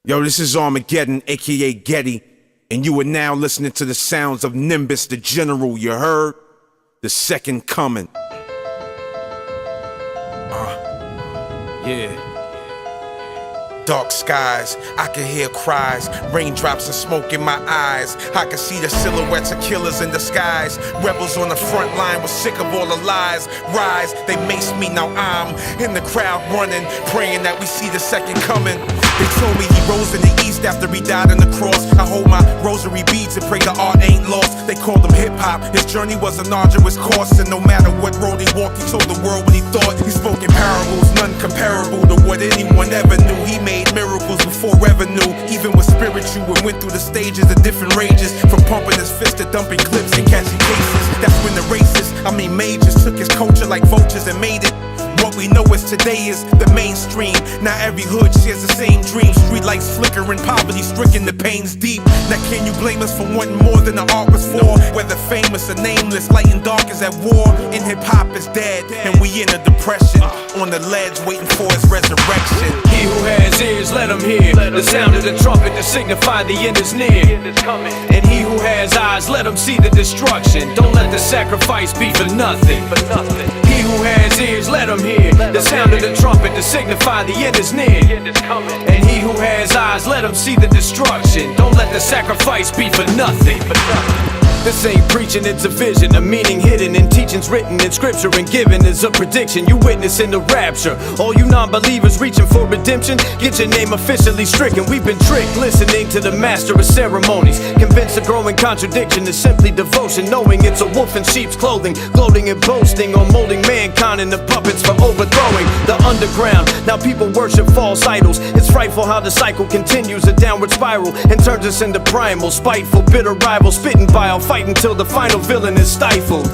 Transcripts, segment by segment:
Yo, this is Armageddon, aka Getty, and you are now listening to the sounds of Nimbus the General, you heard? The second coming. Yeah. Dark skies, I can hear cries, raindrops and smoke in my eyes. I can see the silhouettes of killers in the skies. Rebels on the front line, was sick of all the lies. Rise, they mace me, now I'm in the crowd running, praying that we see the second coming. They told me he rose in the east after he died on the cross. I hold my rosary beads and pray the art ain't lost. They called him hip-hop, his journey was an arduous course. And no matter what road he walked, he told the world what he thought. He spoke in parables, none comparable to what anyone ever knew. He made miracles before revenue, even with spiritual, and went through the stages of different rages, from pumping his fist to dumping clips and catching cases. That's when the racists, majors, took his culture like vultures and made it what we know as today is the mainstream. Now every hood shares the same dream. Street lights flickering, poverty stricken, the pain's deep. Now can you blame us for wanting more than the art was for? Whether famous or nameless, light and dark is at war, and hip-hop is dead, and we in a depression, on the ledge waiting for his resurrection. He who has ears, let him hear the sound of the trumpet to signify the end is near. And he who has eyes, let him see the destruction. Don't let the sacrifice be for nothing. He who has ears, let him hear the sound of the trumpet to signify the end is near. And he who has eyes, let him see the destruction. Don't let the sacrifice be for nothing. This ain't preaching, it's a vision, a meaning hidden in teachings written in scripture and given as a prediction. You witness in the rapture. All you non-believers reaching for redemption, get your name officially stricken. We've been tricked listening to the master of ceremonies, convinced a growing contradiction is simply devotion, knowing it's a wolf in sheep's clothing, gloating and boasting on molding mankind into puppets for overthrowing the underground. Now people worship false idols. It's frightful how the cycle continues, a downward spiral, and turns us into primal, spiteful, bitter rivals, spitting bile, fighting till the final villain is stifled.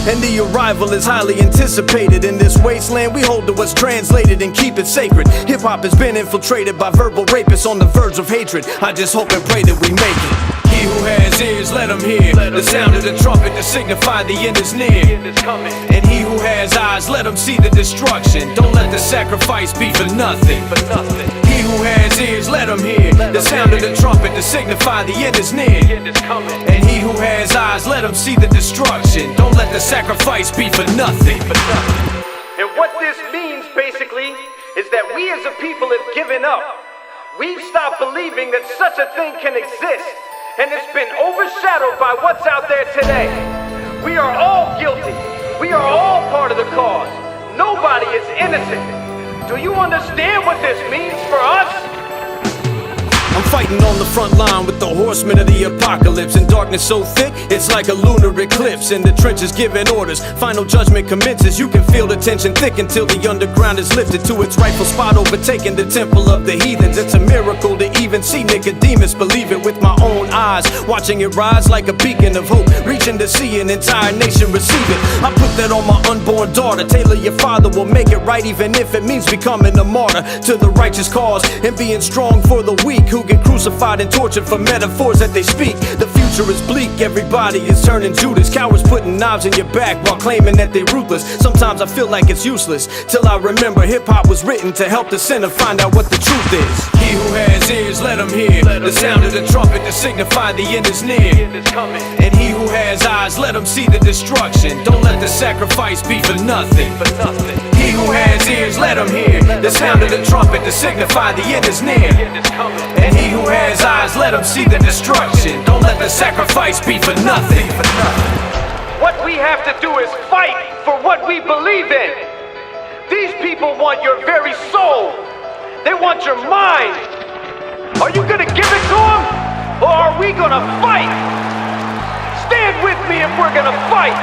And the arrival is highly anticipated. In this wasteland we hold to what's translated and keep it sacred. Hip-hop has been infiltrated by verbal rapists on the verge of hatred. I just hope and pray that we make it. He who has ears, let him hear the sound of the trumpet to signify the end is near. And he who has eyes, let him see the destruction. Don't let the sacrifice be for nothing. He who has ears, let him hear the sound of the trumpet to signify the end is near. And he who has eyes, let him see the destruction. Don't let the sacrifice be for nothing. And what this means basically is that we as a people have given up. We've stopped believing that such a thing can exist, and it's been overshadowed by what's out there today. We are all guilty. We are all part of the cause. Nobody is innocent. Do you understand what this means for us? I'm fighting on the front line with the horsemen of the apocalypse. In darkness so thick, it's like a lunar eclipse. In the trenches giving orders, final judgment commences. You can feel the tension thick until the underground is lifted to its rightful spot, overtaking the temple of the heathens. It's a miracle to even see Nicodemus believe it with my own eyes, watching it rise like a beacon of hope, reaching to see an entire nation receive it. I put that on my unborn daughter. Taylor, your father will make it right, even if it means becoming a martyr to the righteous cause and being strong for the weak who get crucified and tortured for metaphors that they speak. The future is bleak, everybody is turning Judas. Cowards putting knives in your back while claiming that they ruthless. Sometimes I feel like it's useless, till I remember hip-hop was written to help the sinner find out what the truth is. He who has ears, let him hear the sound of the trumpet to signify the end is near. And he who has eyes, let him see the destruction. Don't let the sacrifice be for nothing. He who has ears, let him hear the sound of the trumpet to signify the end is near. And he who has eyes, let him see the destruction. Don't let the sacrifice be for nothing. What we have to do is fight for what we believe in. These people want your very soul. They want your mind. Are you gonna give it to them, or are we gonna fight? Stand with me if we're gonna fight.